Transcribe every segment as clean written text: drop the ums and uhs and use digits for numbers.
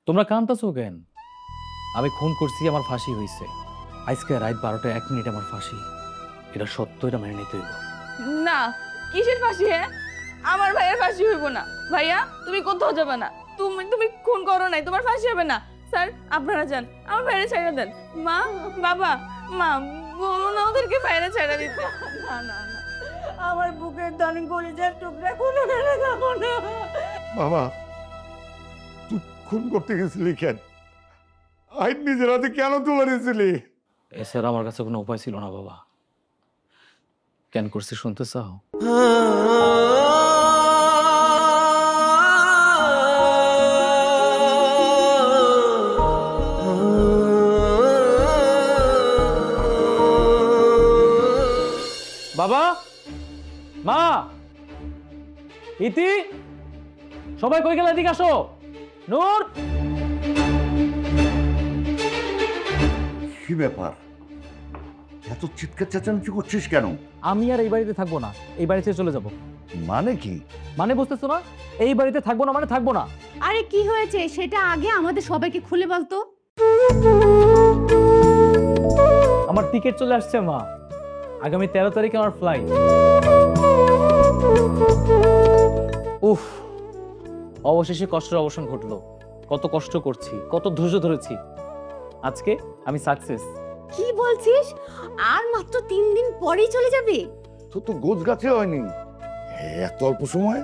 তোমরা কাঁদতেছো কেন? আমি খুন করছি, আমার ফাঁসি হয়েছে। আজকে রাত 12টা 1 মিনিট আমার ফাঁসি। এটা সত্য, এটা মেনে নিতে হইব। না, কিসের ফাঁসি? হ্যাঁ, আমার ভাইয়ের ফাঁসি হইব না। ভাইয়া, তুমি কোথাও যাবে না। তুমি খুন করো নাই, তোমার ফাঁসি হবে না। স্যার, আপনারা যান, আমার ভাইয়ের ছেড়ে দেন। মা, বাবা, মা, বলো না ওদেরকে বাইরে ছেড়ে দিতে। না না না, আমার বুকের দান কলিজার টুকরা কোনো মেরে যাবো না। মামা, তুই খুন করতে গেছিলি কেন? আইন নিজের হাতে কেন তুলে নিয়েছিলি? এছাড়া আমার কাছে কোনো উপায় ছিল না বাবা। কেন করছি শুনতে চাও? বাবা, মা, ইতি, সবাই কই গেল? এদিকে আসো। নূর, কি ব্যাপার? এত চিৎকার চেঁচামেচি করছিস কেন? আমি আর এই বাড়িতে থাকবো না, এই বাড়ি থেকে চলে যাব। মানে কি? মানে বুঝতেছো না? এই বাড়িতে থাকবো না মানে থাকবো না। আরে কি হয়েছে সেটা আগে আমাদের সবাইকে খুলে বলতো। আমার টিকিট চলে আসছে মা, আগামী 13 তারিখে আমার ফ্লাইট। উফ, অবশেষে কষ্টের অবসান ঘটলো। কত কষ্ট করছি, কত ধৈর্য ধরেছি, আজকে আমি সাকসেস। কি বলছিস? আর মাত্র 3 দিন পরেই চলে যাবে? তোর তো গোছ গাছে হয়নি, এত অল্প সময়।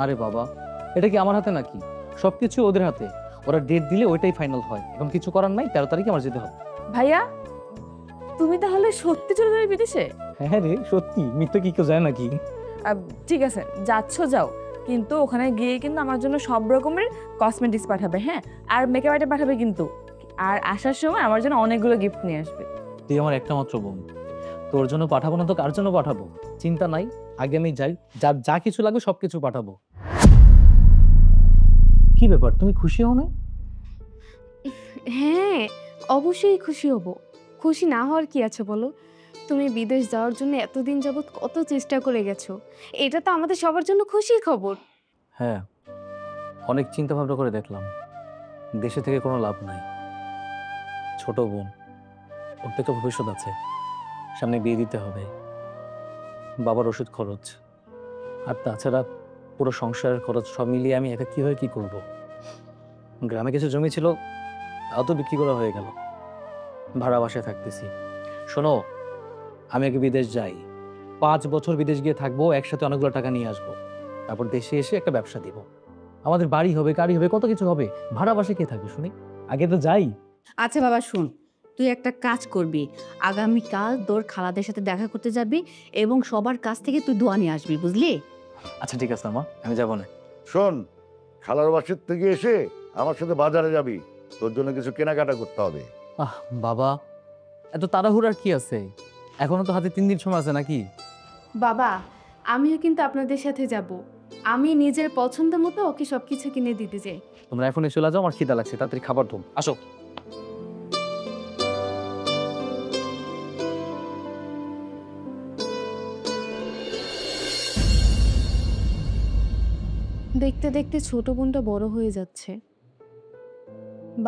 আরে বাবা, এটা কি আমার হাতে নাকি? সবকিছু ওদের হাতে। ওরা ডেট দিলে ওইটাই ফাইনাল হয়। এখন কিছু করার নাই, 13 তারিখে আমার যেতে হবে। ভাইয়া, তুমি তাহলে সত্যি চলে যাবে বিদেশে? হ্যাঁ রে, সত্যি, মিথ্যা কি কেউ যায় নাকি? ঠিক আছে, যাচ্ছ যাও, কিন্তু ওখানে গিয়ে কিন্তু আমার জন্য সব রকমের কসমেটিক্স পাঠাবে, হ্যাঁ, আর মেকআপ আইটেম পাঠাবে কিন্তু। আর আসার সময় আমার জন্য অনেকগুলো গিফট নিয়ে আসবে। তুই আমার একটা মাত্র বোন, তোর জন্য পাঠাবো না তো কার জন্য পাঠাবো? চিন্তা নাই, আগে আমি যাই, যার যা কিছু লাগবে সবকিছু পাঠাবো। কি ব্যাপার, তুমি খুশি হও না? হ্যাঁ, অবশ্যই খুশি হব। খুশি না হওয়ার কি আছে বলো? তুমি বিদেশ যাওয়ার জন্য এতদিন যাবত কত চেষ্টা করে গেছো, এটা তো আমাদের সবার জন্য খুশির খবর। হ্যাঁ, অনেক চিন্তা ভাবনা করে দেখলাম, দেশে থেকে কোনো লাভ নাই। ছোট বোন, ওর থেকে ভবিষ্যৎ আছে, সামনে বিয়ে দিতে হবে, বাবার ওষুধ খরচ, আর তাছাড়া পুরো সংসারের খরচ সব মিলিয়ে আমি একা কিভাবে কি করব? গ্রামে কিছু জমি ছিল, তাও তো বিক্রি করা হয়ে গেল, ভাড়া বাসায় থাকতেছি। শোনো, আমি আগে বিদেশ যাই, 5 বছর বিদেশ গিয়ে থাকবো, একসাথে অনেকগুলো টাকা নিয়ে আসবো, তারপর দেশে এসে একটা ব্যবসা দিব, আমাদের বাড়ি হবে, গাড়ি হবে, কত কিছু হবে। ভাড়া বাসায় কে থাকবে শুনি? আগে তো যাই। আচ্ছা বাবা শুন, তুই একটা কাজ করবি, আগামীকাল তোর খালাদের সাথে দেখা করতে যাবি এবং সবার কাছ থেকে তুই দোয়া নিয়ে আসবি, বুঝলি? আচ্ছা ঠিক আছে মা, আমি যাবো না। শোন, খালার বাসার থেকে এসে আমার সাথে বাজারে যাবি, তোর জন্য কিছু কেনাকাটা করতে হবে। বাবা, এত তাড়াহুড়ার কি আছে? এখনো তো হাতে 3 দিন সময় আছে নাকি? বাবা, আমিও কিন্তু আপনাদের সাথে যাব। আমি নিজের পছন্দ মতো ওকে সবকিছু কিনে দিতে চাই। তোমরা এখনই চলে যাও, আমার খিদা লাগছে, তাড়াতাড়ি খাবার দাও। আসো। দেখতে দেখতে ছোট বোনটা বড় হয়ে যাচ্ছে,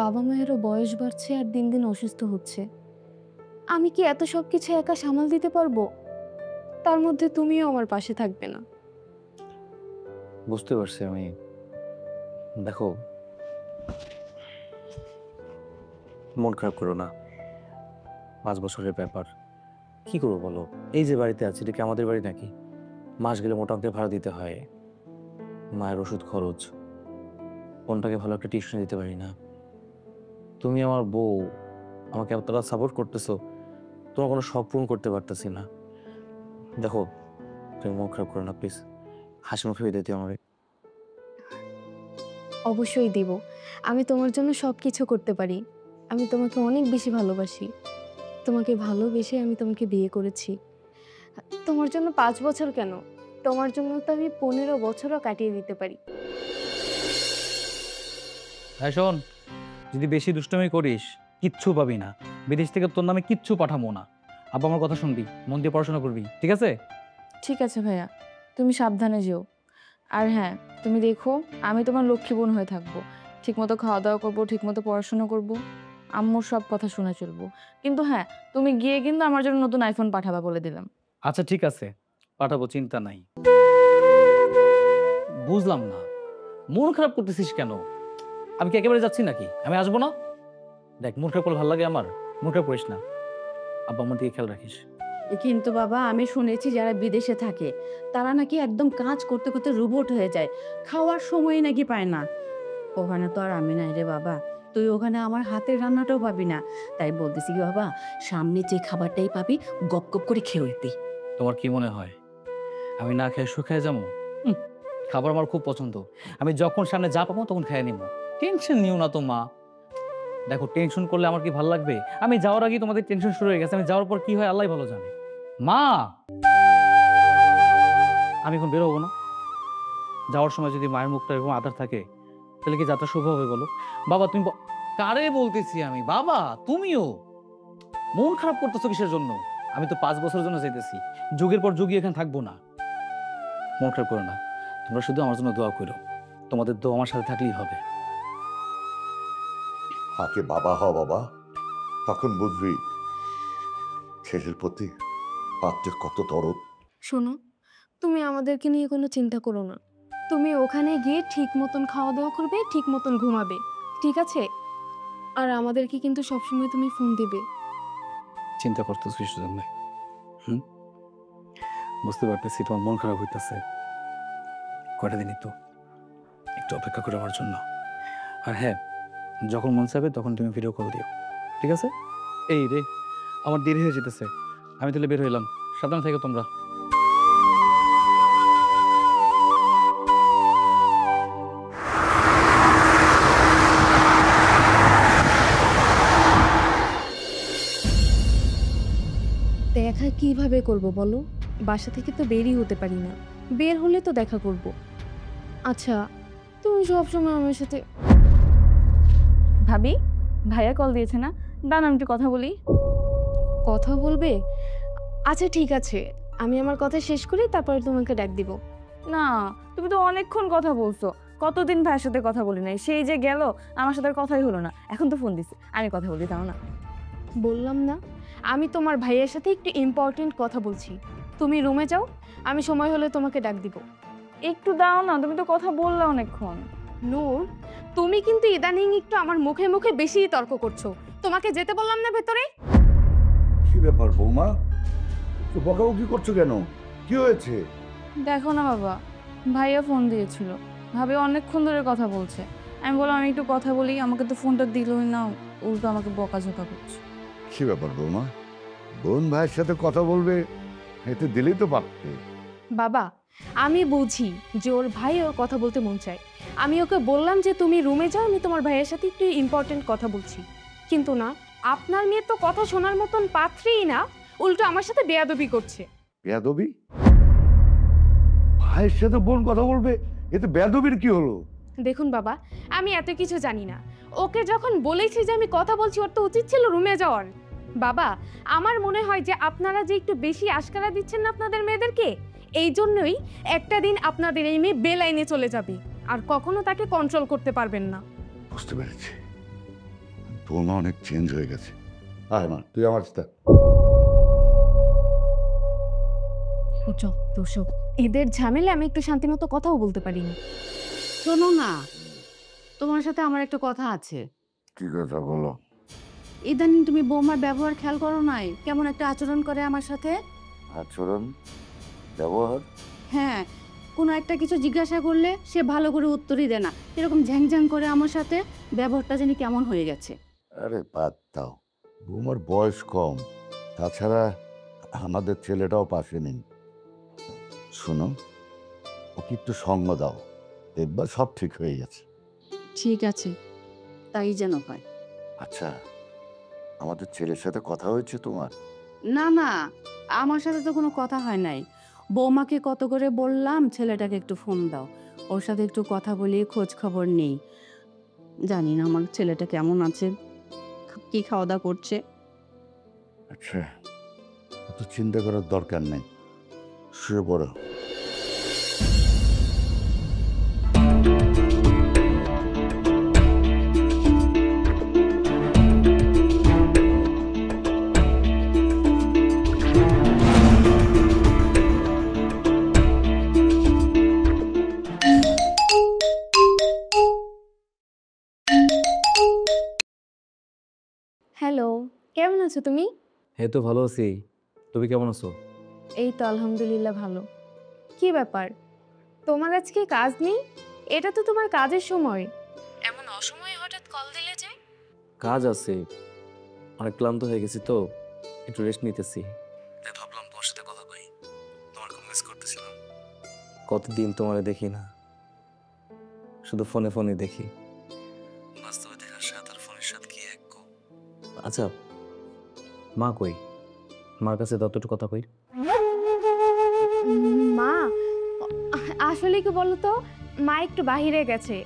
বাবা মায়েরও বয়স বাড়ছে আর দিন দিন অসুস্থ হচ্ছে। আমি কি এত সব কিছু একা সামাল দিতে পারবো? তার মধ্যে তুমিও আমার পাশে থাকবে না। বুঝতে পারছি আমি। দেখো, মন খারাপ করো না, 5 বছরের ব্যাপার, কি করবো বলো? এই যে বাড়িতে আছি, এটা কি আমাদের বাড়ি নাকি? মাস গেলে মোটা অঙ্কের ভাড়া দিতে হয়, মায়ের ওষুধ খরচ, বোনটাকে ভালো একটা টিউশন দিতে পারি না। তুমি আমার বউ, আমাকে এতটা সাপোর্ট করতেছো, তোমার কোনো শখ পূরণ করতে পারতেছি না। দেখো, তুমি মন খারাপ করো না প্লিজ, হাসি মুখে বিদায় দিও আমাকে। অবশ্যই দিব, আমি তোমার জন্য সব কিছু করতে পারি। আমি তোমাকে অনেক বেশি ভালোবাসি, তোমাকে ভালোবেসে আমি তোমাকে বিয়ে করেছি। তোমার জন্য 5 বছর কেন, তোমার জন্য তো আমি 15 বছরও কাটিয়ে দিতে পারি। হ্যাঁ শোন, যদি বেশি দুষ্টুমি করিস কিচ্ছু পাবি না, বিদেশ থেকে তোর নামে কিচ্ছু পাঠাবো না। আব্বা আমার কথা শুনবি, মন দিয়ে পড়াশোনা করবি, ঠিক আছে? ঠিক আছে ভাইয়া, তুমি সাবধানে যেও। আর হ্যাঁ, তুমি দেখো আমি তোমার লক্ষ্মী বোন হয়ে থাকবো, ঠিকমতো খাওয়া দাওয়া করবো, ঠিকমতো পড়াশোনা করব, আম্মুর সব কথা শুনে চলবো। কিন্তু হ্যাঁ, তুমি গিয়ে কিন্তু আমার জন্য নতুন আইফোন পাঠাবা বলে দিলাম। আচ্ছা ঠিক আছে, পাঠাবো, চিন্তা নাই। বুঝলাম না, মন খারাপ করতেছিস কেন? আমি কি একেবারে যাচ্ছি নাকি? আমি আসবো না? দেখ, মন খারাপ করলে ভালো লাগে আমার? মন খারাপ করিস না, আব্বা আমার দিকে খেয়াল রাখিস। কিন্তু বাবা, আমি শুনেছি যারা বিদেশে থাকে তারা নাকি একদম কাজ করতে করতে রোবট হয়ে যায়, খাওয়ার সময় নাকি পায় না। ওখানে তো আর আমি নাই রে বাবা, তুই ওখানে আমার হাতের রান্নাটাও পাবি না। তাই বলতেছি কি বাবা, সামনে যে খাবারটাই পাবি গপ গপ করে খেয়ে তোমার কি মনে হয় আমি না খেয়ে শুকায় যাবো? খাবার আমার খুব পছন্দ, আমি যখন সামনে যা পাবো তখন খেয়ে নিবো। টেনশন নিও না তো মা। দেখো, টেনশন করলে আমার কি ভালো লাগবে? আমি যাওয়ার আগে তোমাদের টেনশন শুরু হয়ে গেছে, আমি যাওয়ার পর কি হয় আল্লাহ ভালো জানে। মা, আমি এখন বের হবো না। যাওয়ার সময় যদি মায়ের মুখটা এরকম আধার থাকে তাহলে কি যাত্রা শুভ হবে বলো? বাবা তুমি কারে বলতেছি আমি? বাবা তুমিও মন খারাপ করতেছো কিসের জন্য? আমি তো 5 বছরের জন্য যেতেছি, যুগের পর যুগই এখানে থাকবো না। মন খারাপ করো না, তোমরা শুধু আমার জন্য দোয়া করো। তোমাদের দোয়া আমার সাথে থাকলেই হবে। আগে বাবা হ বাবা, তখন বুঝবি ছেলের প্রতি পাত্রের কত দরদ। শোনো, তুমি আমাদেরকে নিয়ে কোনো চিন্তা করো না। তুমি ওখানে গিয়ে ঠিক মতন খাওয়া দাওয়া করবে, ঠিক মতন ঘুমাবে, ঠিক আছে? আর আমাদেরকে কিন্তু সবসময় তুমি ফোন দিবে। চিন্তা করতেছো কিসের জন্য? বুঝতে পারতেছি তোমার মন খারাপ হইতেছে, কয়টা দিনই তো, একটু অপেক্ষা করে আমার জন্য। আর হ্যাঁ, যখন মন চাইবে তখন তুমি ভিডিও কল দিও, ঠিক আছে? এই রে, আমার দেরি হয়ে যেতেছে, আমি তাহলে বের হইলাম। সাবধান থেকো তোমরা। দেখা কিভাবে করব বলো? বাসা থেকে তো বেরই হতে পারি না, বের হলে তো দেখা করব। আচ্ছা, তুমি সবসময় আমার সাথে ভাবি, ভাইয়া কল দিয়েছে না, দাঁড়ান আমি একটু কথা বলি। কথা বলবে? আচ্ছা ঠিক আছে, আমি আমার কথা শেষ করি তারপরে তোমাকে ডাক দিব। না, তুমি তো অনেকক্ষণ কথা বলছো, কতদিন ভাইয়ের সাথে কথা বলি নাই, সেই যে গেল আমার সাথে আর কথাই হলো না। এখন তো ফোন দিছে, আমি কথা বলি, দাও না। বললাম না, আমি তোমার ভাইয়ের সাথে একটু ইম্পর্টেন্ট কথা বলছি। তুমি রুমে যাও, আমি সময় হলে তোমাকে ডাক দিব। একটু দাও না, তুমি তো কথা বললে অনেকক্ষণ। নূর, তুমি কিন্তু ইদানিং একটু আমার মুখে মুখে বেশি তর্ক করছো। তোমাকে যেতে বললাম না ভেতরে? কি ব্যাপার বৌমা, তো বকাবকি করছো কেন? কি হয়েছে? দেখো না বাবা, ভাইয়া ফোন দিয়েছিল, ভাবি অনেকক্ষণ ধরে কথা বলছে। আমি বললাম আমি একটু কথা বলি, আমাকে তো ফোনটা দিলই না, উল্টো আমাকে বকাঝকা করছে। কি ব্যাপার বৌমা, বোন ভাইয়ের সাথে কথা বলবে, এতে দিলেই তো পারতে। বাবা, আমি বুঝি যে ওর ভাই ওর কথা বলতে মন চায়। আমি ওকে বললাম যে তুমি রুমে যাও, আমি তোমার ভাইয়ের সাথে একটু ইম্পর্টেন্ট কথা বলছি। কিন্তু না, আপনার মেয়ে তো কথা শোনার মতন পাত্রই না, উল্টো আমার সাথে বেয়াদবি করছে। বেয়াদবি? ভাইয়ের সাথে বোন কথা বলবে, এতে বেয়াদবির কি হলো? দেখুন বাবা, আমি এত কিছু জানি না। ওকে যখন বলেছি যে আমি কথা বলছি, ওর তো উচিত ছিল রুমে যাওয়ার। বাবা, আমার মনে হয় যে আপনারা যে একটু বেশি আশকারা দিচ্ছেন না আপনাদের মেয়েদেরকে, এই জন্যই একটা দিন আপনাদের এই মেয়ে বেলাইনে চলে যাবে, আর কখনো তাকে কন্ট্রোল করতে পারবেন না। বুঝতে পেরেছি, বৌমা অনেক চেঞ্জ হয়ে গেছে। আয় মা, তুই আমার সাথে। এদের ঝামেলা আমি একটু শান্তিমতো কথাও বলতে পারিনি। শোনো না, তোমার সাথে আমার একটা কথা আছে। কি কথা বলো? ইদানিং তুমি বৌমার ব্যবহার খেয়াল করো নাই? কেমন একটা আচরণ করে আমার সাথে। আচরণ, ব্যবহার? হ্যাঁ, কোনো একটা কিছু জিজ্ঞাসা করলে সে ভালো করে উত্তরই দেয় না, এরকম ঝ্যাংঝ্যাং করে আমার সাথে। ব্যবহারটা জানি কেমন হয়ে গেছে। আরে বাদ দাও, বৌমার বয়স কম, তাছাড়া আমাদের ছেলেটাও পাশে নেই। শোনো, ওকে একটু সঙ্গ দাও, দেখবা সব ঠিক হয়ে গেছে। ঠিক আছে, তাই যেন হয়। আচ্ছা, আমাদের ছেলের সাথে কথা হয়েছে তোমার? না না, আমার সাথে তো কোনো কথা হয় নাই। বৌমাকে কত করে বললাম ছেলেটাকে একটু ফোন দাও, ওর সাথে একটু কথা বলি, খোঁজ খবর নেই। জানি না আমার ছেলেটা কেমন আছে, কি খাওয়া দাওয়া করছে। আচ্ছা, অত চিন্তা করার দরকার নেই, শুয়ে পড়ো। হ্যালো, কেমন আছো তুমি? হ্যাঁ, তো ভালো আছি। তুমি কেমন আছো? এই তো আলহামদুলিল্লাহ ভালো। কি ব্যাপার, তোমার আজকে কাজ নেই? এটা তো তোমার কাজের সময়। এমন অসময়ে হঠাৎ কল দিলে যে? কাজ আছে, অনেক ক্লান্ত হয়ে গেছি তো, একটু রেস্ট নিতেছি। তাই ভাবলাম তোমার সাথে কথা কই। তোমার খুব মিস করতেছিলাম। কতদিন তোমারে দেখি না, শুধু ফোনে ফোনে দেখি। বাস্তবে দেখার সাথে আর ফোনের সাথে কি এক গো। আচ্ছা, মা কই? মার কাছে ততটুকু কথা কই। মা, আসলে কি বলো তো, মা একটু বাহিরে গেছে।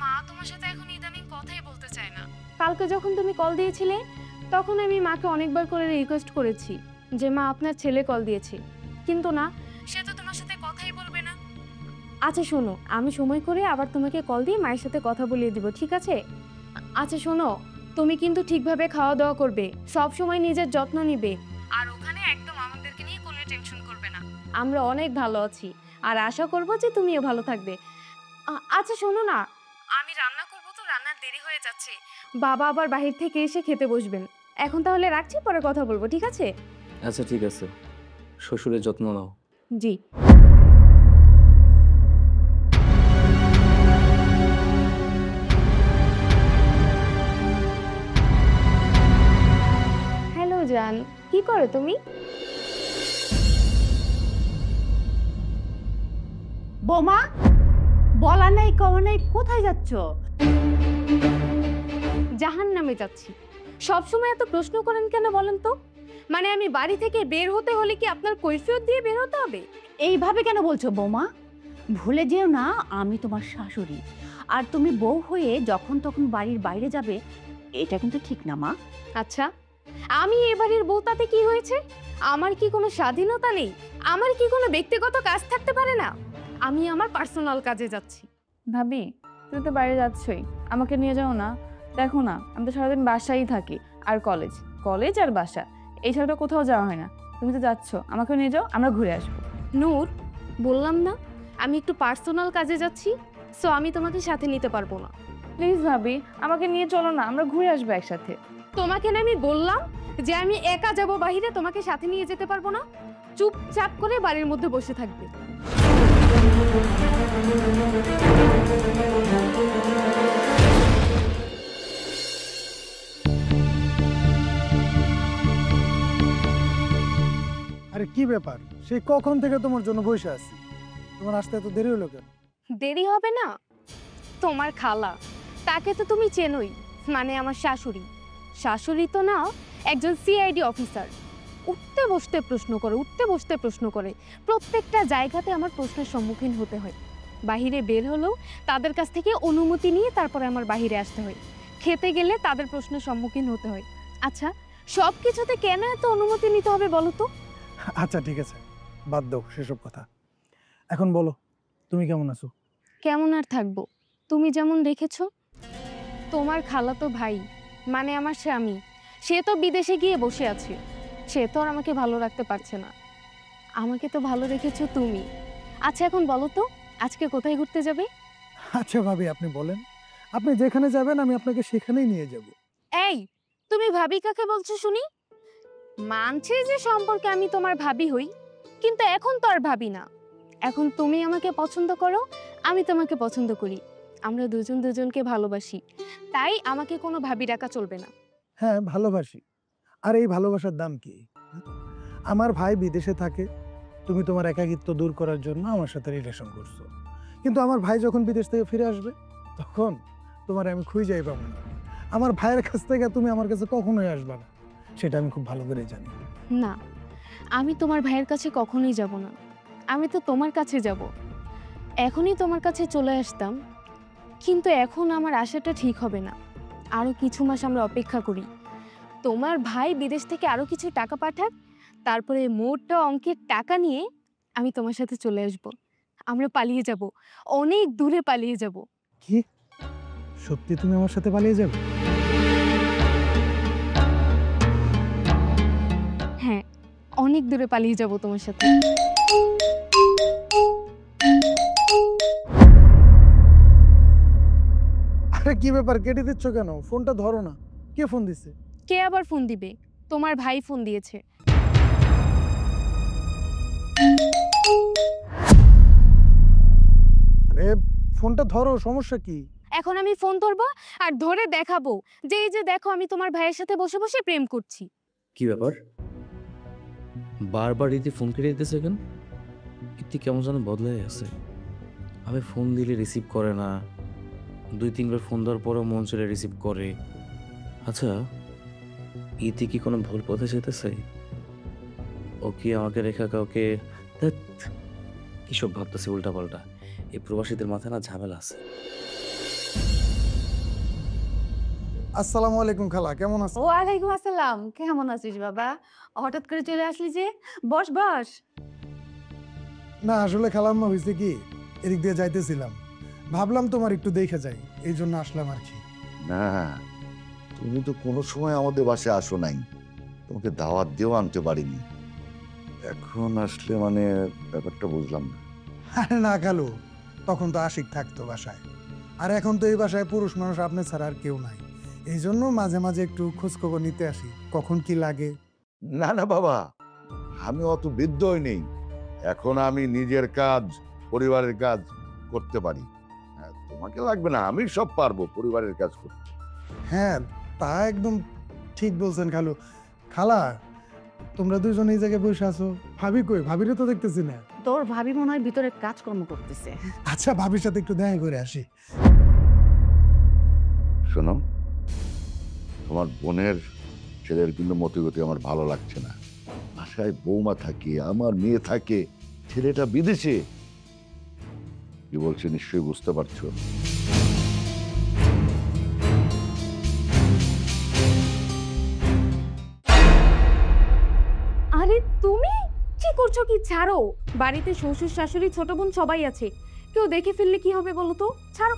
মা তোমার সাথে এখন ইদানিং কথাই বলতে চায় না। কালকে যখন তুমি কল দিয়েছিলে তখন আমি মাকে অনেকবার করে রিকোয়েস্ট করেছি যে মা আপনার ছেলে কল দিয়েছে, কিন্তু না, সে তো তোমার সাথে কথাই বলবে না। আচ্ছা শোনো, আমি সময় করে আবার তোমাকে কল দিয়ে মায়ের সাথে কথা বলিয়ে দিব, ঠিক আছে? আচ্ছা শোনো, তুমি কিন্তু ঠিকভাবে খাওয়া দাওয়া করবে, সব সময় নিজের যত্ন নিবে, আর ওখানে একদম আমাদেরকে নিয়ে কোনো টেনশন করবে না। আমরা অনেক ভালো আছি আর আশা করব যে তুমিও ভালো থাকবে। আচ্ছা শোনো না, আমি রান্না করব তো রান্নার দেরি হয়ে যাচ্ছে, বাবা আবার বাহির থেকে এসে খেতে বসবেন। এখন তাহলে রাখছি, পরে কথা বলবো, ঠিক আছে? আচ্ছা ঠিক আছে, শ্বশুরের যত্ন নাও। জি। হ্যালো জান, কি করো তুমি? বোমা, বলা নাই কওয়া নাই, কোথায় যাচ্ছ? জাহান্নামে যাচ্ছি। সবসময় এত প্রশ্ন করেন কেন বলেন তো? মানে আমি বাড়ি থেকে বের হতে হলে কি আপনার কৈফিয়ত দিয়ে বের হতে হবে? এইভাবে কেন বলছো বোমা? ভুলে যেও না আমি তোমার শাশুড়ি, আর তুমি বউ হয়ে যখন তখন বাড়ির বাইরে যাবে, এটা কিন্তু ঠিক না মা। আচ্ছা, আমি এ বাড়ির বউ, তাতে কি হয়েছে? আমার কি কোনো স্বাধীনতা নেই? আমার কি কোনো ব্যক্তিগত কাজ থাকতে পারে না? আমি আমার পার্সোনাল কাজে যাচ্ছি। ভাবি, তুমি তো বাইরে যাচ্ছই, আমাকে নিয়ে যাও না। দেখো না, আমি তো সারাদিন বাসায় থাকি, আর কলেজ কলেজ আর বাসা, এই ছাড়া তো কোথাও যাওয়া হয় না। তুমি তো যাচ্ছ, আমাকে নিয়ে যাও, আমরা ঘুরে আসবো। নূর, বললাম না আমি একটু পার্সোনাল কাজে যাচ্ছি, সো আমি তোমাকে সাথে নিতে পারবো না। প্লিজ ভাবি, আমাকে নিয়ে চলো না, আমরা ঘুরে আসবো একসাথে। তোমাকে না আমি বললাম যে আমি একা যাব বাইরে, তোমাকে সাথে নিয়ে যেতে পারবো না। চুপচাপ করে বাড়ির মধ্যে বসে থাকবে। আরে কি ব্যাপার, সেই কখন থেকে তোমার জন্য বসে আছি, তোমার আসতে এত দেরি হলো কেন? দেরি হবে না? তোমার খালা, তাকে তো তুমি চেনোই, মানে আমার শাশুড়ি। শাশুড়ি তো না, একজন সিআইডি অফিসার। উঠতে বসতে প্রশ্ন করে, উঠতে বসতে প্রশ্ন করে, প্রত্যেকটা জায়গাতে আমার প্রশ্নের সম্মুখীন হতে হয়। বাহিরে বের হলেও তাদের কাছ থেকে অনুমতি নিয়ে তারপরে আমার বাহিরে আসতে হয়। খেতে গেলে তাদের প্রশ্নের সম্মুখীন হতে হয়। আচ্ছা, সব কিছুতে কেন এত অনুমতি নিতে হবে বলো তো? আচ্ছা ঠিক আছে, বাদ দাও সেসব কথা। এখন বলো, তুমি কেমন আছো? কেমন আর থাকবো, তুমি যেমন রেখেছো। তোমার খালাতো ভাই, মানে আমার স্বামী, সে তো বিদেশে গিয়ে বসে আছে, সে তো আর আমাকে ভালো রাখতে পারছে না। আমাকে তো ভালো রেখেছো তুমি। আচ্ছা এখন বলো তো, আজকে কোথায় ঘুরতে যাবে? আচ্ছা ভাবি, আপনি বলেন, আপনি যেখানে যাবেন আমি আপনাকে সেখানেই নিয়ে যাব। এই, তুমি ভাবি কাকে বলছো শুনি? মানছে যে সম্পর্কে আমি তোমার ভাবি হই, কিন্তু এখন তো আর ভাবি না। এখন তুমি আমাকে পছন্দ করো, আমি তোমাকে পছন্দ করি, আমরা দুজন দুজনকে ভালোবাসি, তাই আমাকে কোনো ভাবি ডাকা চলবে না। হ্যাঁ ভালোবাসি, আর এই ভালোবাসার দাম কি? আমার ভাই বিদেশে থাকে, তুমি তোমার একাকিত্ব দূর করার জন্য আমার সাথে রিলেশন করছো, কিন্তু আমার ভাই যখন বিদেশ থেকে ফিরে আসবে তখন তোমার আমি খুঁজেই পাবো না। আমার ভাইয়ের কাছ থেকে তুমি আমার কাছে কখনোই আসবে না, সেটা আমি খুব ভালো করে জানি। না, আমি তোমার ভাইয়ের কাছে কখনোই যাব না, আমি তো তোমার কাছে যাব। এখনই তোমার কাছে চলে আসতাম, কিন্তু এখন আমার আশাটা ঠিক হবে না। আরও কিছু মাস আমরা অপেক্ষা করি, তোমার ভাই বিদেশ থেকে আরও কিছু টাকা পাঠাক, তারপরে মোটা অঙ্কের টাকা নিয়ে আমি তোমার সাথে চলে আসব। আমরা পালিয়ে যাব, অনেক দূরে পালিয়ে যাব। কি সত্যি তুমি আমার সাথে পালিয়ে যাবে? হ্যাঁ, অনেক দূরে পালিয়ে যাব তোমার সাথে। আরে কি ব্যাপার, কেটে দিচ্ছ কেন? ফোনটা ধরো না, কে ফোন দিছে? কে আবার ফোন দিবে? তোমার ভাই ফোন দিয়েছে। এ ফোনটা ধরো, সমস্যা কি? এখন আমি ফোন ধরবো আর ধরে দেখাবো যে এই যে দেখো আমি তোমার ভাইয়ের সাথে বসে বসে প্রেম করছি। কি ব্যাপার, বারবার ইতি ফোন কেটে দিতেছে কেন? ইতি কেমন যেন বদলে গেছে। আমি ফোন দিলে রিসিভ করে না, 2-3বার ফোন দেওয়ার পরেও মন চলে রিসিভ করে। আচ্ছা, ইতি কি কোনো ভুল পথে যেতেছে? ও কি আমাকে রেখা কাউকে ধ্যাৎ, কিসব ভাবতেছে উল্টাপাল্টা। এই প্রবাসীদের মাথায় না ঝামেলা আছে। আসসালামু আলাইকুম খালা, কেমন আছো? ওয়ালাইকুম আসসালাম, কেমন আছিস বাবা? হঠাৎ করে চলে আসলি যে? বস বস। না আসলে খালাম্মা, হয়েছে কি, এদিক দিয়ে যাইতেছিলাম, ভাবলাম তোমার একটু দেখে যাই, এই জন্য আসলাম আর কি। না, তুমি তো কোনো সময় আমাদের বাসায় আসো নাই, তোমাকে দাওয়াত দিয়েও আনতে পারিনি। এখন আসলে মানে ব্যাপারটা বুঝলাম না। আরে না খালু, তখন তো আশিক থাকতো বাসায়, আর এখন তো এই বাসায় পুরুষ মানুষ আপনি ছাড়া আর কেউ নাই, এই জন্য মাঝে মাঝে একটু খোঁজখবর নিতে আসি, কখন কি লাগে। না না বাবা, আমি অত বৃদ্ধ হই নেই, এখন আমি নিজের কাজ, পরিবারের কাজ করতে পারি। হ্যাঁ, তোমাকে লাগবে না, আমি সব পারবো পরিবারের কাজ করতে। হ্যাঁ, তা একদম ঠিক বলছেন খালু। খালা, তোমরা দুজন এই জায়গায় বসে আছো, ভাবি কই? ভাবিরে তো দেখতেছি না। তোর ভাবি মনে হয় ভিতরে কাজকর্ম করতেছে। আচ্ছা, ভাবির সাথে একটু দেখা করে আসি। শোনো, তোমার বোনের ছেলের কিন্তু মতিগতি আমার ভালো লাগছে না। বাসায় বৌমা থাকে, আমার মেয়ে থাকে, ছেলেটা বিদেশে। কি বলছে নিশ্চয়ই বুঝতে পারছো। আরে তুমি কি করছো? কি ছাড়ো, বাড়িতে শ্বশুর শাশুড়ি ছোট বোন সবাই আছে, কেউ দেখে ফেললে কি হবে বলো তো? ছাড়ো।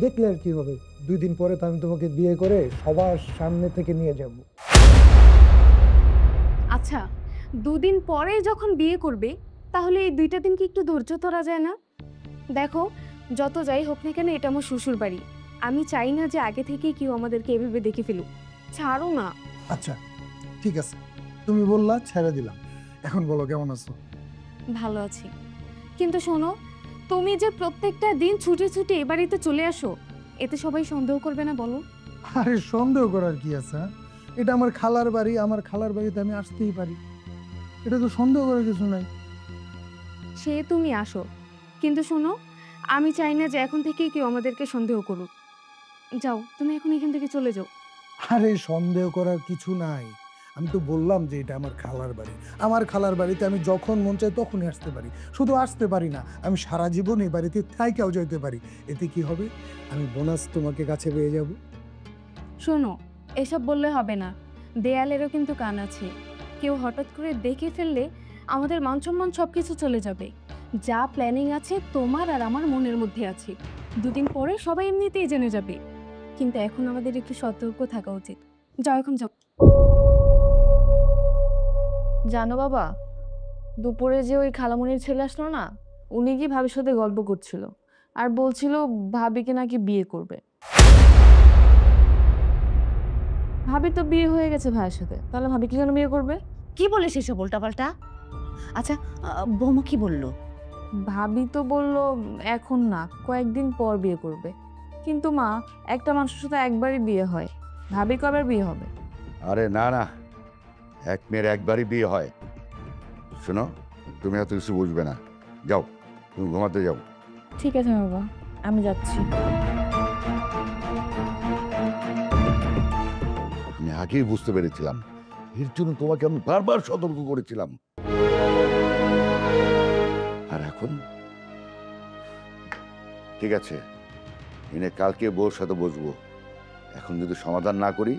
দেখলে আর কি হবে, 2 দিন পরে তো আমি তোমাকে বিয়ে করে সবার সামনে থেকে নিয়ে যাব। আচ্ছা, 2 দিন পরে যখন বিয়ে করবে, তাহলে এই 2টা দিন কি একটু ধৈর্য ধরা যায় না? দেখো, যত যাই হোক না কেন, এটা আমার শ্বশুর বাড়ি। আমি চাই না যে আগে থেকে কেউ আমাদেরকে এভাবে দেখে ফেলুক। ছাড়ো না। আচ্ছা ঠিক আছে, তুমি বললা, ছেড়ে দিলাম। এখন বলো কেমন আছো? ভালো আছি, কিন্তু শোনো, তুমি যে প্রত্যেকটা দিন ছুটে ছুটে এ বাড়িতে চলে আসো, এতে সবাই সন্দেহ করবে না বলো? আরে সন্দেহ করার কি আছে? হ্যাঁ? এটা আমার খালার বাড়ি, আমার খালার বাড়িতে আমি আসতেই পারি, এটা তো সন্দেহ করার কিছু নাই। সে তুমি আসো, কিন্তু শোনো, আমি চাই না যে এখন থেকেই কেউ আমাদেরকে সন্দেহ করুক। যাও, তুমি এখন এখান থেকে চলে যাও। আরে সন্দেহ করার কিছু নাই, আমি তো বললাম যে এটা আমার খালার বাড়ি। আমার খালার বাড়িতে আমি যখন মন চাই তখনই আসতে পারি। শুধু আসতে পারি না, আমি সারা জীবন এই বাড়িতে থাইকাও যেতে পারি। এতে কি হবে? আমি বোনাস তোমাকে কাছে পেয়ে যাব। শোনো, এসব বললে হবে না, দেয়ালেরও কিন্তু কান আছে। কেউ হঠাৎ করে দেখে ফেললে আমাদের মান সম্মান সব কিছু চলে যাবে। যা প্ল্যানিং আছে তোমার আর আমার মনের মধ্যে আছে, 2 দিন পরে সবাই এমনিতেই জেনে যাবে। কিন্তু এখন আমাদের একটু সতর্ক থাকা উচিত। যাও, এখন যাও। জানো বাবা, দুপুরে যে ওই খালামণির ছেলে আসলো না, উনি কি ভাবির সাথে গল্প করছিল আর বলছিল ভাবিকে নাকি বিয়ে করবে। ভাবি তো বিয়ে হয়ে গেছে ভাইয়ের সাথে, তাহলে ভাবি কি কেন বিয়ে করবে? কি বলে সেসব উল্টাপাল্টা? আচ্ছা, বৌমা কি বললো? ভাবি তো বললো এখন না, কয়েকদিন পর বিয়ে করবে। কিন্তু মা, একটা মানুষের সাথে একবারই বিয়ে হয়, ভাবি কবার বিয়ে হবে? আরে না না, এক মেয়ের একবারই বিয়ে হয়। শোনো, তুমি এত কিছু বুঝবে না, যাও তুমি ঘুমাতে যাও। ঠিক আছে বাবা, আমি যাচ্ছি। আমি আগেই বুঝতে পেরেছিলাম, এর জন্য তোমাকে আমি বারবার সতর্ক করেছিলাম। আর এখন ঠিক আছে, এনে কালকে বউর সাথে বসবো। এখন যদি সমাধান না করি,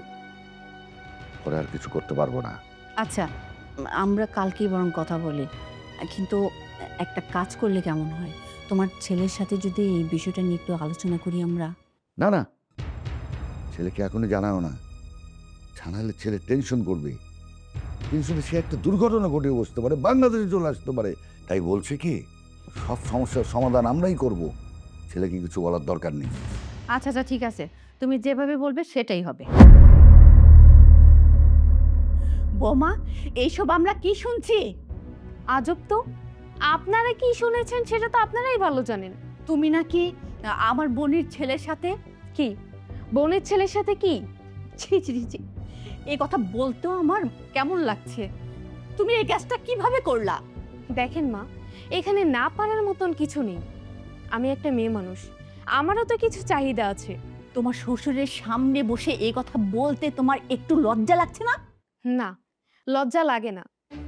পরে আর কিছু করতে পারবো না। আচ্ছা, আমরা কালকেই বরং কথা বলি, কিন্তু একটা কাজ করলে কেমন হয়? তোমার ছেলের সাথে যদি এই বিষয়টা নিয়ে একটু আলোচনা করি আমরা। না না, ছেলেকে এখনই জানাও না, জানালে ছেলে টেনশন করবে। টেনশনে সে একটা দুর্ঘটনা ঘটিয়ে বসতে পারে, বাংলাদেশে চলে আসতে পারে। তাই বলছে কি, সব সমস্যার সমাধান আমরাই করব, ছেলেকে কিছু বলার দরকার নেই। আচ্ছা আচ্ছা ঠিক আছে, তুমি যেভাবে বলবে সেটাই হবে। বৌমা, এইসব আমরা কি শুনছি? আজব তো, আপনারা কি শুনেছেন সেটা তো আপনারাই ভালো জানেন। তুমি নাকি আমার বোনের ছেলের সাথে? কি বোনের ছেলের সাথে কি? ছি ছি ছি, এই কথা বলতেও আমার কেমন লাগছে। তুমি এই কাজটা কিভাবে করলা? দেখেন মা, এখানে না পারার মতন কিছু নেই। আমি একটা মেয়ে মানুষ, আমারও তো কিছু চাহিদা আছে। তোমার শ্বশুরের সামনে বসে এই কথা বলতে তোমার একটু লজ্জা লাগছে না? না, লজ্জা লাগে না,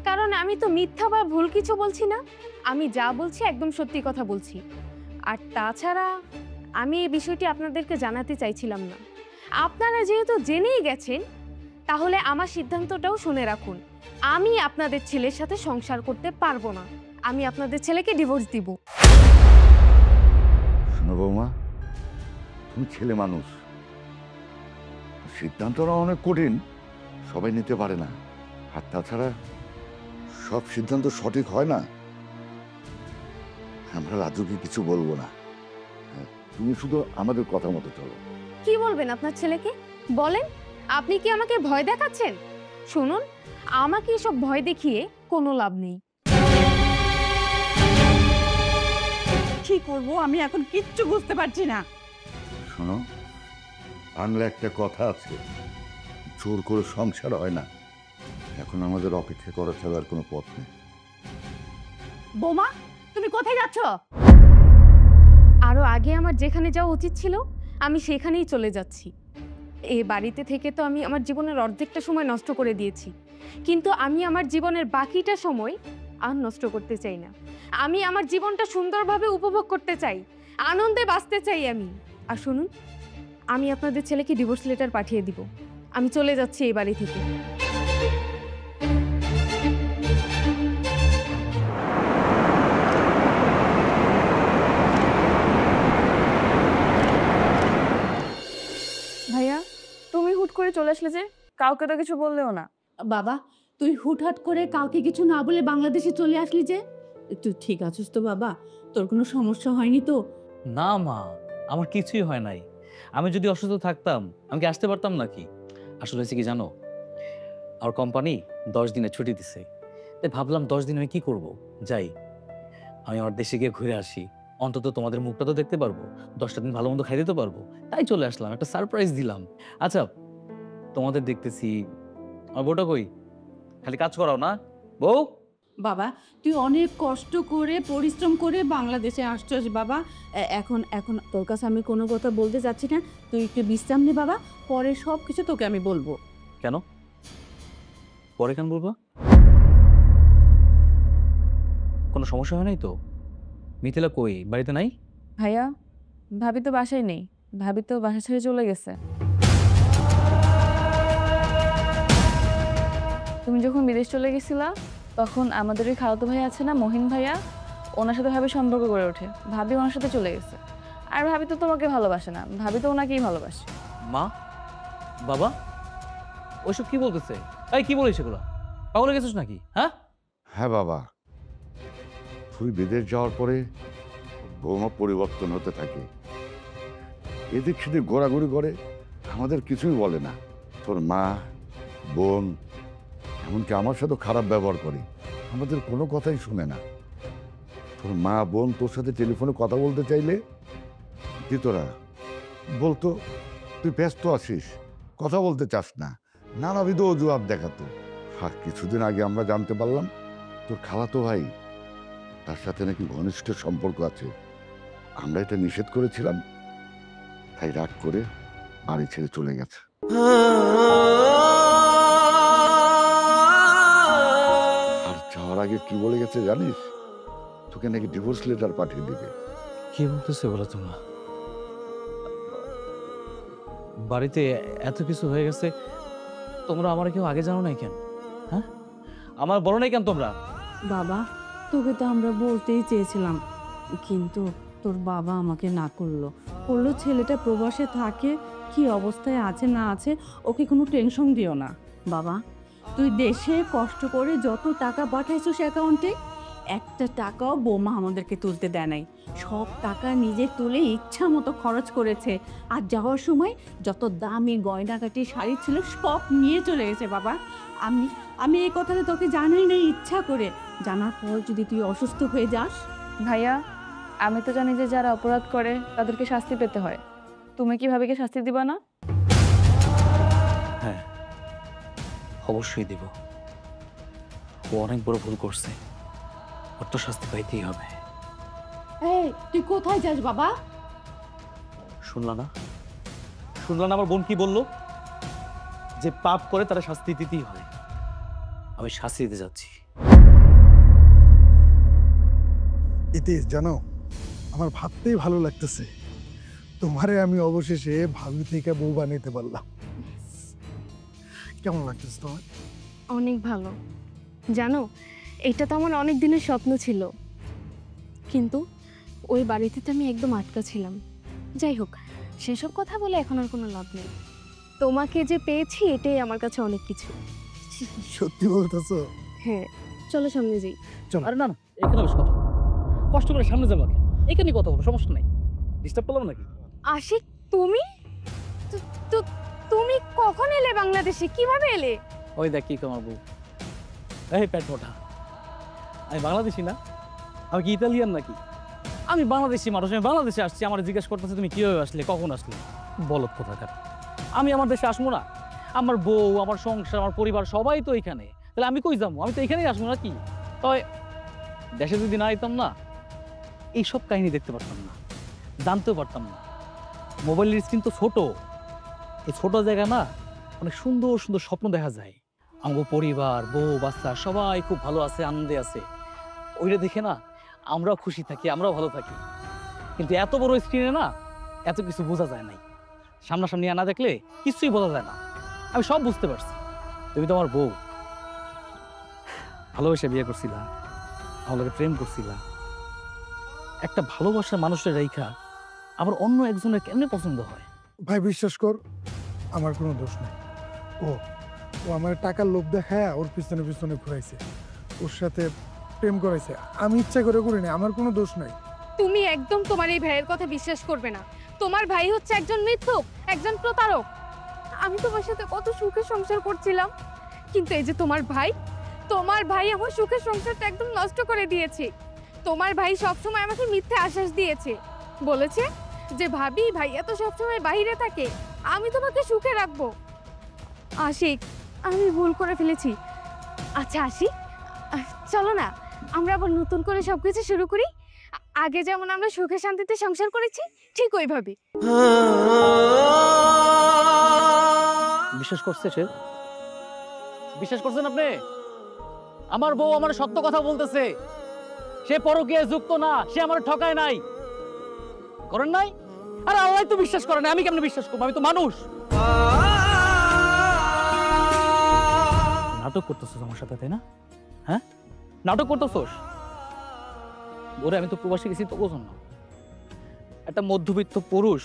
কারণ আমি তো মিথ্যা বা ভুল কিছু বলছি না। আমি যা বলছি একদম সত্যি কথা বলছি। আর তাছাড়া আমি এই বিষয়টি আপনাদেরকে জানাতে চাইছিলাম না। আপনারা যেহেতু জেনেই গেছেন, তাহলে আমার সিদ্ধান্তটাও শুনে রাখুন। আমি আপনাদের ছেলের সাথে সংসার করতে পারবো না। আমি আপনাদের ছেলেকে ডিভোর্স দিব। শোনো বৌমা, তুমি ছেলে মানুষ, সিদ্ধান্তটা অনেক কঠিন, সবাই নিতে পারে না। আর তাছাড়া সব সিদ্ধান্ত সঠিক হয় না। আমরা রাজুকে কিছু বলবো না, তুমি শুধু আমাদের কথা মতো চলো। কি বলবেন আপনার ছেলেকে? বলেন, আপনি কি আমাকে ভয় দেখাচ্ছেন? শুনুন, আমাকে এসব ভয় দেখিয়ে কোনো লাভ নেই। কি করব আমি এখন কিচ্ছু বুঝতে পারছি না। শোনো, বাংলা একটা কথা আছে, জোর করে সংসার হয় না। এখন আমাদের অপেক্ষা করা ছাড়া আর কোনো পথ নেই। বৌমা, তুমি কোথায় যাচ্ছ? আরো আগে আমার যেখানে যাওয়া উচিত ছিল আমি সেখানেই চলে যাচ্ছি। এই বাড়িতে থেকে তো আমি আমার জীবনের অর্ধেকটা সময় নষ্ট করে দিয়েছি, কিন্তু আমি আমার জীবনের বাকিটা সময় আর নষ্ট করতে চাই না। আমি আমার জীবনটা সুন্দরভাবে উপভোগ করতে চাই, আনন্দে বাঁচতে চাই আমি। আর শুনুন, আমি আপনাদের ছেলেকে ডিভোর্স লেটার পাঠিয়ে দিব। আমি চলে যাচ্ছি এই বাড়ি থেকে। ভাইয়া, তুমি হুট করে চলে আসলে যে? কাউকে তো কিছু বললেও না। বাবা, তুই হুটহাট করে কাউকে কিছু না বলে বাংলাদেশে চলে আসলি যে? তুই ঠিক আছিস তো বাবা? তোর কোনো সমস্যা হয়নি তো? না মা, আমার কিছুই হয় নাই। আমি যদি অসুস্থ থাকতাম আমি কি আসতে পারতাম নাকি? আসলে হয়েছে কি জানো, আমার কোম্পানি 10 দিনের ছুটি দিছে, তাই ভাবলাম 10 দিন আমি কি করব, যাই আমি আমার দেশে গিয়ে ঘুরে আসি, অন্তত তোমাদের মুখটা তো দেখতে পারবো, 10টা দিন ভালো মন্দ খাই দিতে পারবো। তাই চলে আসলাম, একটা সারপ্রাইজ দিলাম। আচ্ছা, তোমাদের দেখতেছি, আমার বউটা কই? খালি কাজ করাও না বউ? বাবা, তুই অনেক কষ্ট করে পরিশ্রম করে বাংলাদেশে আসছিস বাবা। এখন এখন তোর কাছে আমি কোনো কথা বলতে যাচ্ছি না, তুই একটু বিশ্রাম নে বাবা, পরে সব কিছু তোকে আমি বলবো। কেন পরে কেন বলবা? কোনো সমস্যা হয় নাই তো? মিথিলা কই, বাড়িতে নাই? ভাইয়া, ভাবি তো বাসায় নেই, ভাবি তো বাসা ছেড়ে চলে গেছে। তুমি যখন বিদেশ চলে গেছিলা তখন আমাদের ওই খালাতো ভাই আছে না, মহিন ভাইয়া, ওনার সাথে ভাবি সম্পর্ক গড়ে ওঠে। ভাবি ওনার সাথে চলে গেছে। আর ভাবি তো তোমাকে ভালোবাসে না, ভাবি তো ওনাকেই ভালোবাসে। মা, বাবা, ওইসব কি বলতেছে? এই কি বলিস এগুলো? পাগল হয়ে গেছিস নাকি? হ্যাঁ হ্যাঁ বাবা, তুই বিদেশ যাওয়ার পরে বৌমা পরিবর্তন হতে থাকে, এদিক সেদিক ঘোরাঘুরি করে, আমাদের কিছুই বলে না। তোর মা, বোন, এমনকি আমার সাথে খারাপ ব্যবহার করে, আমাদের কোনো কথাই শুনে না। তোর মা বোন তোর সাথে টেলিফোনে কথা বলতে চাইলে দিতরা বলতো তুই ব্যস্ত আছিস, কথা বলতে চাস না, নানাবিধ অজুহাত দেখাতো। আর কিছুদিন আগে আমরা জানতে পারলাম তোর খালাতো ভাই, তার সাথে নাকি ঘনিষ্ঠ সম্পর্ক আছে। আমরা এটা নিষেধ করেছিলাম, তাই রাগ করে বাড়ি ছেড়ে চলে গেছে। আর যাওয়ার আগে কি বলে গেছে জানিস? তোকে নাকি ডিভোর্স লেটার পাঠিয়ে দিবে। কি বলতেছে বলো তোমরা? বাড়িতে এত কিছু হয়ে গেছে, তোমরা আমার কেউ আগে জানো নাই কেন? হ্যাঁ, আমার বলো নাই কেন তোমরা? বাবা, তোকে তো আমরা বলতেই চেয়েছিলাম, কিন্তু তোর বাবা আমাকে না করলো। ছেলেটা প্রবাসে থাকে, কি অবস্থায় আছে না আছে ওকে কোনো টেনশন দিও না। বাবা, তুই দেশে কষ্ট করে যত টাকা পাঠাইছিস অ্যাকাউন্টে, একটা টাকাও বৌমা আমাদেরকে তুলতে দেয় নাই। সব টাকা নিজে তুলে ইচ্ছা মতো খরচ করেছে। আর যাওয়ার সময় যত দামি গয়নাগাটি শাড়ি ছিল সব নিয়ে চলে গেছে বাবা। আমি আমি এই কথাটা তোকে জানাই নাই ইচ্ছা করে। জানার পর যদি তুই অসুস্থ হয়ে যাস। ভাইয়া, আমি তো জানি যে যারা অপরাধ করে তাদেরকে শাস্তি পেতে হয়। তুমি কি ভাবিকে শাস্তি দিবা না? হ্যাঁ, অবশ্যই দিব। ও অনেক বড় ভুল করছে, ওর তো শাস্তি পাইতেই হবে। এই তুই কোথায় যাস বাবা? শুনলা না আমার বোন কি বললো? যে পাপ করে তারা শাস্তি দিতেই হয়। আমি শাস্তি দিতে যাচ্ছি। ইতিস, জানো আমার ভাবতেই ভালো লাগতেছে, তোমারে আমি অবশেষে ভাবি থেকে বউ বানাইতে পারলাম। কেমন লাগতেছে তোমার? অনেক ভালো। জানো, এটা তো আমার অনেক দিনের স্বপ্ন ছিল, কিন্তু ওই বাড়িতে তো আমি একদম আটকা ছিলাম। যাই হোক, সেসব কথা বলে এখন আর কোনো লাভ নেই। তোমাকে যে পেয়েছি এটাই আমার কাছে অনেক কিছু। সত্যি বলতেছো? হ্যাঁ, চলো সামনে যাই। আরে না না, এখানে বেশ কথা কষ্ট করে সামনে যাবো, এখানে কথা বলবো, সমস্যা নাই। ডিস্টার্ব করলাম নাকি? আশিক, তুমি তুমি কখন এলে বাংলাদেশে? কিভাবে এলে? ওই দেখ কি তোমার বউ। এই পেট মোটা, আমি বাংলাদেশি না, আমি কি ইতালিয়ান নাকি? আমি বাংলাদেশি মানুষ, আমি বাংলাদেশে আসছি। আমার জিজ্ঞেস করতেছে তুমি কিভাবে আসলে, কখন আসলে? বলত কোথাকার। আমি আমার দেশে আসবো না? আমার বউ, আমার সংসার, আমার পরিবার সবাই তো এখানে, তাহলে আমি কই যাবো? আমি তো এখানেই আসবো নাকি? তবে দেশে যদি না আইতাম না, এইসব কাহিনী দেখতে পারতাম না, জানতেও পারতাম না। মোবাইলের স্ক্রিন তো ছোট, এই ছোট জায়গা না অনেক সুন্দর সুন্দর স্বপ্ন দেখা যায়। আমার পরিবার, বউ, বাচ্চা সবাই খুব ভালো আছে, আনন্দে আছে। ওইটা দেখে না আমরাও খুশি থাকি, আমরাও ভালো থাকি। কিন্তু এত বড় স্ক্রিনে না এত কিছু বোঝা যায় নাই। সামনাসামনি না দেখলে কিছুই বোঝা যায় না। আমি সব বুঝতে পারছি। তুমি তো আমার বউ, ভালোবেসে বিয়ে করছিলা, আমার লোকে প্রেম করছিলা। একটা ভালোবাসার মানুষের রেখা আবার অন্য একজনের কেমনে পছন্দ হয়? ভাই বিশ্বাস কর, আমার কোনো দোষ নেই। ও ও আমার টাকার লোভ দেখায় ওর পিছনে পিছনে ঘুরাইছে, ওর সাথে প্রেম করাইছে। আমি ইচ্ছা করে করিনি, আমার কোনো দোষ নাই। তুমি একদম তোমার এই ভাইয়ের কথা বিশ্বাস করবে না। তোমার ভাই হচ্ছে একজন মিথ্যুক, একজন প্রতারক। আমি তোমার সাথে কত সুখে সংসার করছিলাম, কিন্তু এই যে তোমার ভাই আমার সুখের সংসারটা একদম নষ্ট করে দিয়েছে। তোমার ভাই সবসময় আমাকে মিথ্যে আশ্বাস দিয়েছে, বলেছে যে ভাবি ভাইয়া তো সবসময় বাইরে থাকে, আমি তোমাকে সুখে রাখবো। আশিক, আমি ভুল করে ফেলেছি। আচ্ছা আশিক, চলো না আমরা আবার নতুন করে সবকিছু শুরু করি। আগে যেমন আমরা সুখে শান্তিতে সংসার করেছি ঠিক ওইভাবে। বিশ্বাস করছে সে? বিশ্বাস করছেন আপনি? আমার বউ আমার সত্য কথা বলতেছে, সে পরকীয়ায় যুক্ত না, সে আমার ঠকায় নাই। করেন নাই? আরে আল্লাহ তো বিশ্বাস করে না, আমি কেমনে বিশ্বাস করবো? আমি তো মানুষ। নাটক করতেছিস আমার সাথে, তাই না? হ্যাঁ, নাটক করতেছোস। ওরে আমি তো প্রবাসী গেছি তো বোঝন না। একটা মধ্যবিত্ত পুরুষ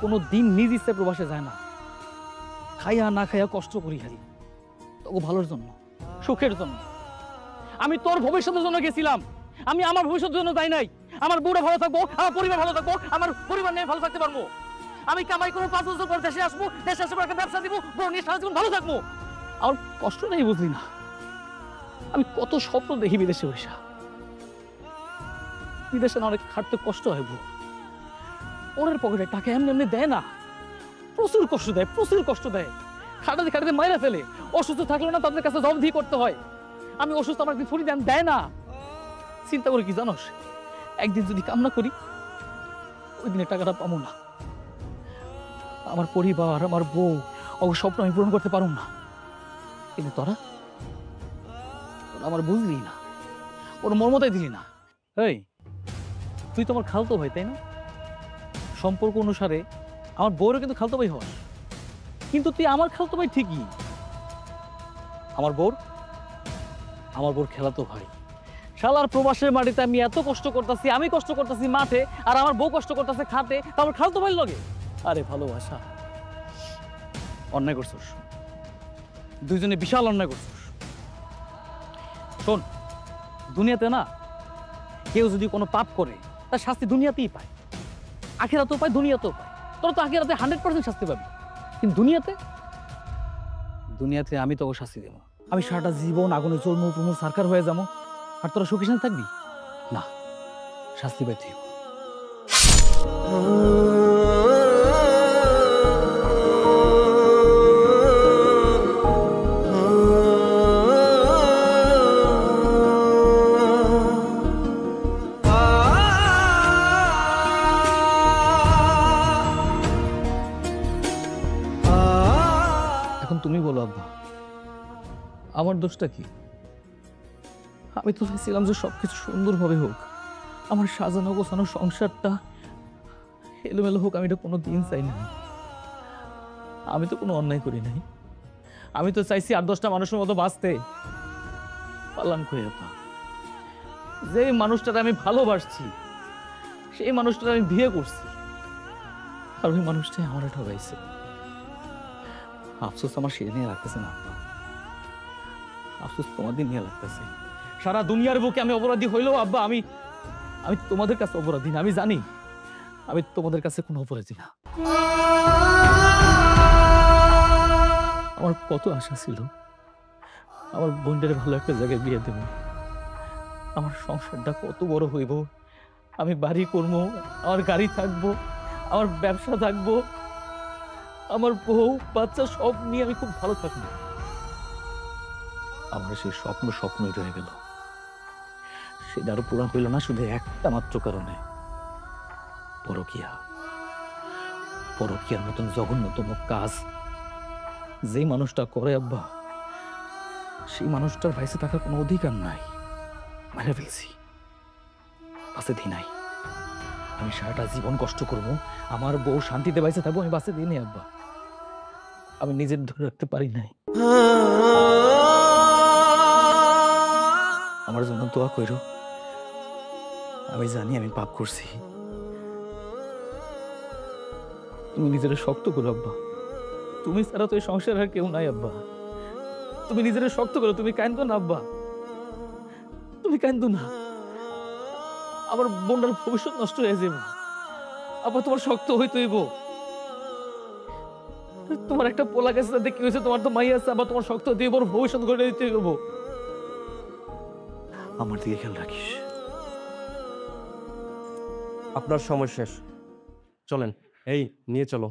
কোনো দিন নিজ ইচ্ছে প্রবাসে যায় না। খাইয়া না খাইয়া কষ্ট করি খালি তোকে ভালোর জন্য, সুখের জন্য। আমি তোর ভবিষ্যতের জন্য গেছিলাম, আমি আমার ভবিষ্যতের জন্য যাই নাই। আমার বউরা ভালো থাকবো, আমার পরিবার ভালো থাকবো, আমার পরিবার নিয়ে ভালো থাকতে পারবো। আমি কামাই করে 5 বছর পর দেশে আসবো, দেশে আসবো একটা ব্যবসা দিব, বউ নিয়ে সারা জীবন ভালো থাকবো। আমার কষ্ট নেই বুঝলি না? আমি কত স্বপ্ন দেখি বিদেশে বসে। বিদেশে না অনেক খাটতে কষ্ট হয় বউ। ওরের পকেটে টাকা এমনি এমনি দেয় না, প্রচুর কষ্ট দেয়, প্রচুর কষ্ট দেয়। খাটাতে খাটাতে মাইরা ফেলে। অসুস্থ থাকলে না তাদের কাছে জবাবদিহি করতে হয়। আমি অসুস্থ, আমার ছুটি দেয় না। চিন্তা করে কি জানোস, একদিন যদি কামনা করি ওই দিনে টাকাটা পাবো না। আমার পরিবার, আমার বউ, ওর স্বপ্ন আমি পূরণ করতে পারবো না। কিন্তু তোরা আমার বুঝলি না, ওর মর্মতাই দিলি না। এই তুই তো আমার খালতো ভাই, তাই না? সম্পর্ক অনুসারে আমার বউরও কিন্তু খালতো ভাই হস, কিন্তু তুই আমার খালতো ভাই ঠিকই। আমার বউর খেলাতো ভাই। শালার প্রবাসের মাটিতে আমি এত কষ্ট করতেছি, আমি কষ্ট করতেছি মাঠে, আর আমার বউ কষ্ট করতেছে খাটে, তা আমার খালতো ভাই লগে। আরে ভালোবাসা, অন্যায় করছিস, দুইজনে বিশাল অন্যায় করছিস। শোন, দুনিয়াতে না কেউ যদি কোনো পাপ করে তার শাস্তি দুনিয়াতেই পায়, আখিরাতেও পায়, দুনিয়াতেও পায়। তোরা তো আখিরাতে 100% শাস্তি পাবি, কিন্তু দুনিয়াতে আমি তোকে শাস্তি দেবো। আমি সারাটা জীবন আগুনে চলমু পুমু সারকার হয়ে যাবো, আর তোরা সুখী শান্তি থাকবি না, শাস্তি পাইতে হইব। এখন তুমি বলো আব্বা, আমার দোষটা কি? আমি তো চাইছিলাম যে সবকিছু সুন্দরভাবে হোক, আমার সাজানো গোছানো সংসারটা এলোমেলো হোক, আমি এটা কোনো দিন চাই না। আমি তো কোনো অন্যায় করি নাই, আমি তো চাইছি 8-10টা মানুষের মতো বাঁচতে। পারলাম কই আব্বা? যে মানুষটাকে আমি ভালোবাসছি সেই মানুষটাকে আমি বিয়ে করছি, আর ওই মানুষটাই আমার ঠকাইছে। আফসোস আমার সেটা নিয়ে লাগতেছে না আব্বা, আফসোস তোমাদের নিয়ে লাগতেছে। সারা দুনিয়ার বুকে আমি অপরাধী হইলেও আব্বা আমি আমি তোমাদের কাছে অপরাধী না। আমি জানি আমি তোমাদের কাছে কোনো অপরাধী না। আমার কত আশা ছিল আমার বোনদের ভালো একটা জায়গায় বিয়ে দেব, আমার সংসারটা কত বড় হইব, আমি বাড়ি করবো, আমার গাড়ি থাকবো, আমার ব্যবসা থাকবো, আমার বউ বাচ্চা সব নিয়ে আমি খুব ভালো থাকবো। আমার সেই স্বপ্নই রয়ে গেল। সেটা আরো পূরণ হইল না শুধু একটা মাত্র কারণে, পরকীয়ার মতন জঘন্যতম কাজ যে মানুষটা করে আব্বা, সেই মানুষটার ভাইসে থাকার কোনো অধিকার নাই। মেরে ফেলছি, বাঁচে দি নাই। আমি সারাটা জীবন কষ্ট করবো, আমার বউ শান্তিতে বাইসে থাকবো, আমি বাঁচে দিই নাই আব্বা। আমি নিজের ধরে রাখতে পারি নাই। আমার জন্য দোয়া কইরো। আমি জানি আমি পাপ করছি। তুমি নিজের শক্ত করো আব্বা, তুমি ছাড়া তো এই সংসার আর কেউ নাই আব্বা। তুমি নিজের শক্ত করো, তুমি কান্দো না আব্বা, তুমি কান্দো না। আমার বোনটার ভবিষ্যৎ নষ্ট হয়ে যাবে আব্বা, তোমার শক্ত হইতে হইব। তোমার একটা পোলা গেছে তাতে কি হয়েছে, তোমার তো মাই আছে, আবার তোমার শক্ত দিয়ে বড় ভবিষ্যৎ গড়ে দিতে হইব। আমার দিকে খেয়াল রাখিস। আপনার সময় শেষ, চলেন। এই নিয়ে চলো।